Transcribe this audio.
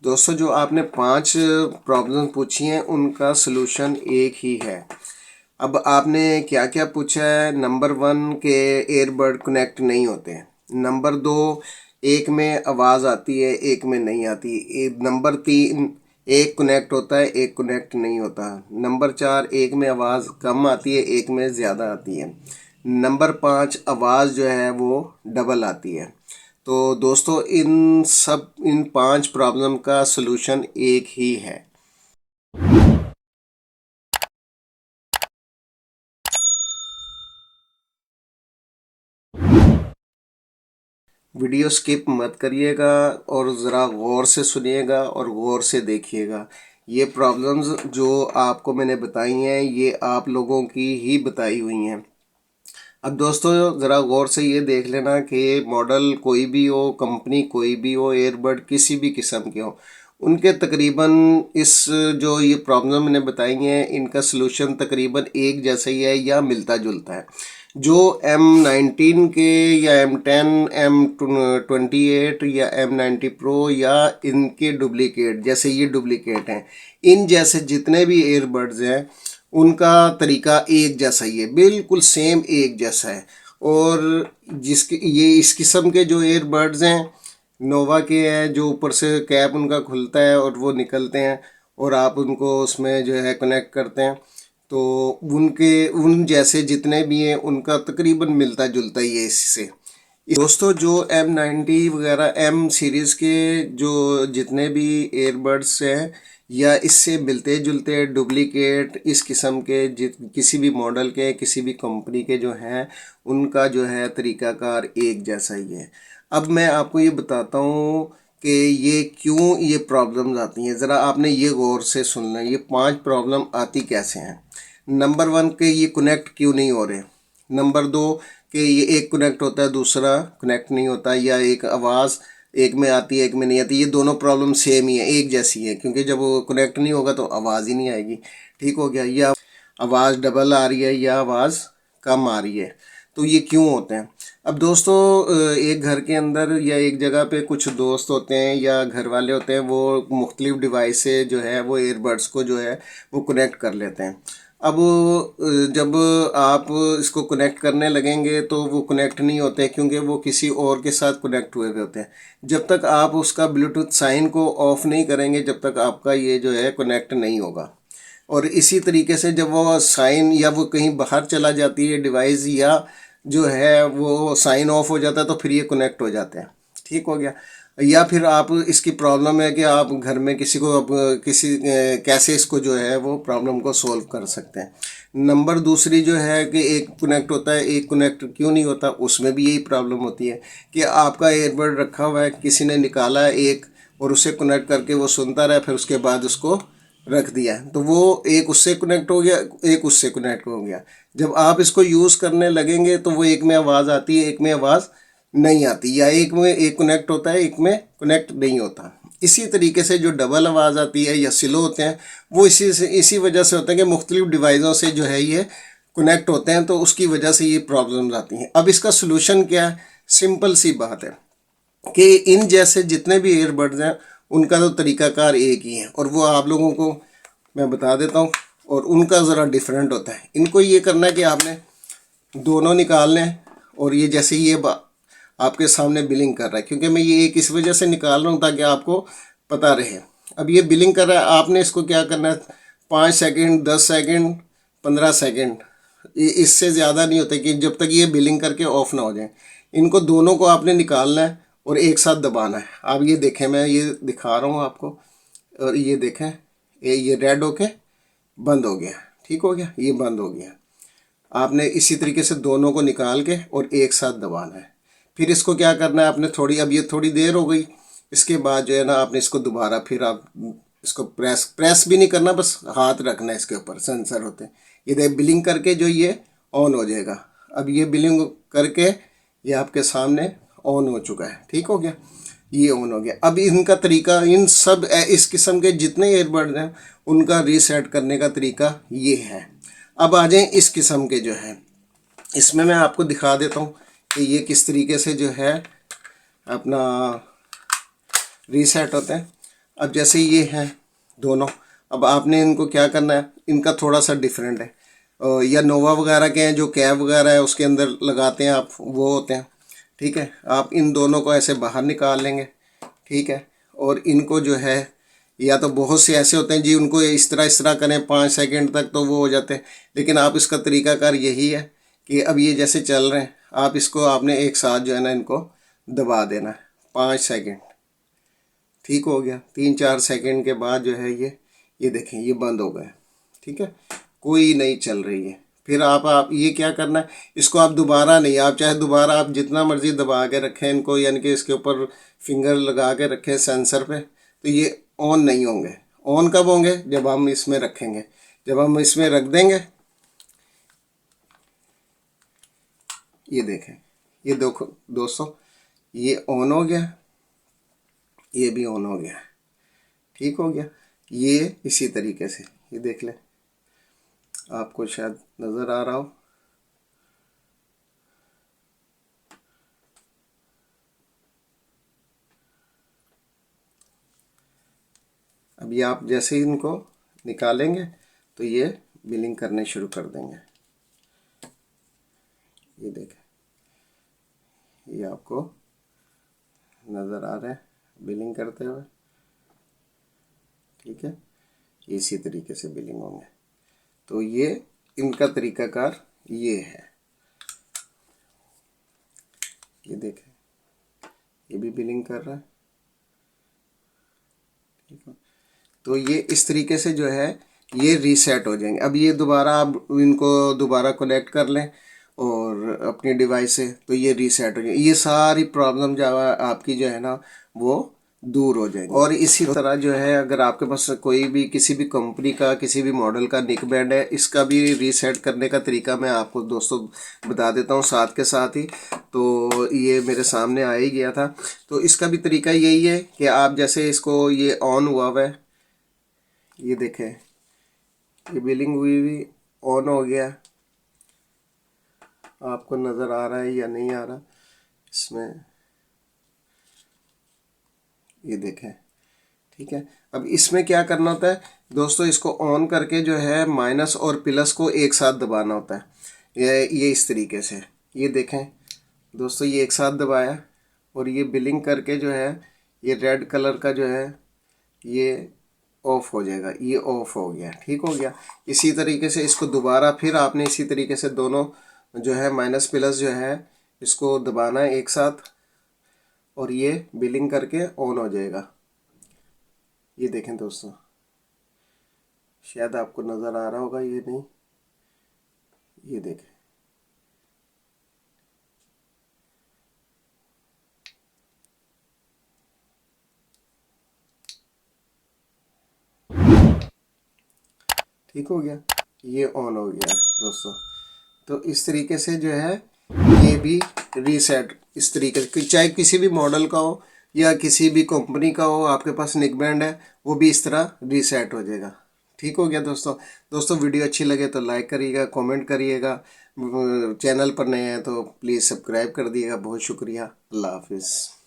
दोस्तों, जो आपने 5 प्रॉब्लम पूछी हैं उनका सलूशन एक ही है। अब आपने क्या क्या पूछा है। नंबर 1 के एयरबड कनेक्ट नहीं होते हैं। नंबर 2, एक में आवाज़ आती है एक में नहीं आती। नंबर 3, एक कनेक्ट होता है एक कनेक्ट नहीं होता। नंबर 4, एक में आवाज़ कम आती है एक में ज़्यादा आती है। नंबर 5, आवाज़ जो है वो डबल आती है। तो दोस्तों, इन 5 प्रॉब्लम का सलूशन एक ही है। वीडियो स्किप मत करिएगा और ज़रा गौर से सुनिएगा और गौर से देखिएगा। ये प्रॉब्लम्स जो आपको मैंने बताई हैं ये आप लोगों की ही बताई हुई हैं। अब दोस्तों, ज़रा गौर से ये देख लेना कि मॉडल कोई भी हो, कंपनी कोई भी हो, एयरबड किसी भी किस्म के हो, उनके तकरीबन इस जो ये प्रॉब्लम मैंने बताई हैं इनका सलूशन तकरीबन एक जैसा ही है या मिलता जुलता है। जो M19 के या M10, M28 या M90 प्रो या इनके डुप्लीकेट, जैसे ये डुप्लीकेट हैं, इन जैसे जितने भी एयरबड्स हैं उनका तरीका एक जैसा ही है, बिल्कुल सेम एक जैसा है। और जिसके ये इस किस्म के जो एयरबड्स हैं नोवा के हैं, जो ऊपर से कैप उनका खुलता है और वो निकलते हैं और आप उनको उसमें जो है कनेक्ट करते हैं, तो उन जैसे जितने भी हैं उनका तकरीबन मिलता जुलता ही है इससे। दोस्तों, जो M90 वगैरह M सीरीज़ के जो जितने भी एयरबड्स हैं या इससे मिलते जुलते डुप्लीकेट इस किस्म के किसी भी मॉडल के किसी भी कंपनी के जो हैं उनका जो है तरीक़ाकार एक जैसा ही है। अब मैं आपको ये बताता हूँ कि ये क्यों ये प्रॉब्लम्स आती हैं। ज़रा आपने ये गौर से सुनना, ये 5 प्रॉब्लम आती कैसे हैं। नंबर 1 के ये कनेक्ट क्यों नहीं हो रहे। नंबर 2 कि ये एक कनेक्ट होता है दूसरा कनेक्ट नहीं होता, या एक आवाज़ एक में आती है एक में नहीं आती। ये दोनों प्रॉब्लम सेम ही है, एक जैसी है, क्योंकि जब वो कनेक्ट नहीं होगा तो आवाज़ ही नहीं आएगी। ठीक हो गया। या आवाज़ डबल आ रही है या आवाज़ कम आ रही है, तो ये क्यों होते हैं। अब दोस्तों, एक घर के अंदर या एक जगह पे कुछ दोस्त होते हैं या घर वाले होते हैं, वो मुख्तलिफ डिवाइस से जो है वो एयरबड्स को जो है वो कनेक्ट कर लेते हैं। अब जब आप इसको कनेक्ट करने लगेंगे तो वो कनेक्ट नहीं होते क्योंकि वो किसी और के साथ कनेक्ट हुए हुए होते हैं। जब तक आप उसका ब्लूटूथ साइन को ऑफ नहीं करेंगे जब तक आपका ये जो है कनेक्ट नहीं होगा। और इसी तरीके से जब वो साइन या वो कहीं बाहर चला जाती है डिवाइस, या जो है वो साइन ऑफ हो जाता है, तो फिर ये कनेक्ट हो जाते हैं। ठीक हो गया। या फिर आप इसकी प्रॉब्लम है कि आप घर में किसी को कैसे इसको जो है वो प्रॉब्लम को सोल्व कर सकते हैं। नंबर दूसरी जो है कि एक कनेक्ट होता है एक कनेक्ट क्यों नहीं होता, उसमें भी यही प्रॉब्लम होती है कि आपका एयरबड रखा हुआ है, किसी ने निकाला है एक और उससे कनेक्ट करके वो सुनता रहा, फिर उसके बाद उसको रख दिया, तो वो एक उससे कनेक्ट हो गया एक उससे कनेक्ट हो गया। जब आप इसको यूज़ करने लगेंगे तो वो एक में आवाज़ आती है एक में आवाज़ नहीं आती, या एक में एक कनेक्ट होता है एक में कनेक्ट नहीं होता। इसी तरीके से जो डबल आवाज़ आती है या स्लो होते हैं वो इसी वजह से होते हैं कि मुख्तलिफ डिवाइसों से जो है ये कनेक्ट होते हैं, तो उसकी वजह से ये प्रॉब्लम्स आती हैं। अब इसका सोल्यूशन क्या है। सिंपल सी बात है कि इन जैसे जितने भी एयरबड्स हैं उनका तो तरीक़ाकार एक ही है, और वो आप लोगों को मैं बता देता हूँ। और उनका ज़रा डिफरेंट होता है। इनको ये करना है कि आपने दोनों निकालने हैं, और ये जैसे ये आपके सामने बिलिंग कर रहा है, क्योंकि मैं ये एक इस वजह से निकाल रहा हूँ ताकि आपको पता रहे। अब ये बिलिंग कर रहा है, आपने इसको क्या करना है, 5 सेकंड 10 सेकंड 15 सेकंड, इससे ज़्यादा नहीं होता कि जब तक ये बिलिंग करके ऑफ ना हो जाए। इनको दोनों को आपने निकालना है और एक साथ दबाना है। आप ये देखें, मैं ये दिखा रहा हूँ आपको, और ये देखें ये रेड होके बंद हो गया। ठीक हो गया, ये बंद हो गया। आपने इसी तरीके से दोनों को निकाल के और एक साथ दबाना है। फिर इसको क्या करना है आपने थोड़ी, अब ये थोड़ी देर हो गई, इसके बाद जो है ना आपने इसको दोबारा फिर आप इसको प्रेस भी नहीं करना, बस हाथ रखना है इसके ऊपर, सेंसर होते हैं ये देख बिलिंग करके जो ये ऑन हो जाएगा। अब ये बिलिंग करके ये आपके सामने ऑन हो चुका है। ठीक हो गया, ये ऑन हो गया। अब इनका तरीका, इन सब इस किस्म के जितने एयरबड्स हैं उनका रीसेट करने का तरीका ये है। अब आ जाएं इस किस्म के जो है, इसमें मैं आपको दिखा देता हूँ कि ये किस तरीके से जो है अपना रीसेट होते हैं। अब जैसे ये हैं दोनों, अब आपने इनको क्या करना है, इनका थोड़ा सा डिफरेंट है। या नोवा वगैरह के हैं जो कैब वगैरह है उसके अंदर लगाते हैं आप, वो होते हैं। ठीक है, आप इन दोनों को ऐसे बाहर निकाल लेंगे। ठीक है, और इनको जो है, या तो बहुत से ऐसे होते हैं जी उनको इस तरह करें 5 सेकंड तक तो वो हो जाते हैं, लेकिन आप इसका तरीकाकार यही है कि अब ये जैसे चल रहे हैं, आप इसको आपने एक साथ जो है ना इनको दबा देना है 5 सेकंड। ठीक हो गया, 3-4 सेकंड के बाद जो है ये देखें ये बंद हो गए। ठीक है, कोई नहीं चल रही है। फिर आप ये क्या करना है, इसको आप दोबारा नहीं, आप चाहे दोबारा आप जितना मर्जी दबा के रखें इनको, यानी कि इसके ऊपर फिंगर लगा के रखें सेंसर पे, तो ये ऑन नहीं होंगे। ऑन कब होंगे, जब हम इसमें रखेंगे। जब हम इसमें रख देंगे, ये देखें, ये देखो दोस्तों, ये ऑन हो गया, ये भी ऑन हो गया। ठीक हो गया, ये इसी तरीके से ये देख लें, आपको शायद नज़र आ रहा हो। अब ये आप जैसे ही इनको निकालेंगे तो ये बिलिंग करने शुरू कर देंगे। ये देखें, ये आपको नज़र आ रहा है बिलिंग करते हुए। ठीक है, इसी तरीके से बिलिंग होंगे। तो ये इनका तरीकाकार ये है। ये देखें, ये भी बिलिंग कर रहा है। ठीक है, तो ये इस तरीके से जो है ये रीसेट हो जाएंगे। अब ये दोबारा आप इनको दोबारा कनेक्ट कर लें और अपनी डिवाइस से, तो ये रीसेट हो जाएंगे। ये सारी प्रॉब्लम जो है आपकी जो है ना वो दूर हो जाएगी। और इसी तरह जो है अगर आपके पास कोई भी किसी भी कंपनी का किसी भी मॉडल का नेक बैंड है, इसका भी रीसेट करने का तरीका मैं आपको दोस्तों बता देता हूँ साथ के साथ ही। तो ये मेरे सामने आ ही गया था। तो इसका भी तरीका यही है कि आप जैसे इसको, ये ऑन हुआ है, ये देखें ये बिलिंग हुई हुई ऑन हो गया। आपको नज़र आ रहा है या नहीं आ रहा इसमें, ये देखें। ठीक है, अब इसमें क्या करना होता है दोस्तों, इसको ऑन करके जो है माइनस और प्लस को एक साथ दबाना होता है। ये इस तरीके से, ये देखें दोस्तों, ये एक साथ दबाया और ये बिलिंग करके जो है ये रेड कलर का जो है ये ऑफ हो जाएगा। ये ऑफ हो गया। ठीक हो गया। इसी तरीके से इसको दोबारा फिर आपने इसी तरीके से दोनों जो है माइनस प्लस जो है इसको दबाना है एक साथ और ये बिलिंग करके ऑन हो जाएगा। ये देखें दोस्तों, शायद आपको नज़र आ रहा होगा, ये नहीं, ये देखें। ठीक हो गया, ये ऑन हो गया दोस्तों। तो इस तरीके से जो है ये भी रीसेट इस तरीके से, चाहे किसी भी मॉडल का हो या किसी भी कंपनी का हो, आपके पास नेक बैंड है वो भी इस तरह रीसेट हो जाएगा। ठीक हो गया दोस्तों। दोस्तों वीडियो अच्छी लगे तो लाइक करिएगा, कमेंट करिएगा, चैनल पर नए हैं तो प्लीज़ सब्सक्राइब कर दिएगा। बहुत शुक्रिया। अल्लाह हाफिज़।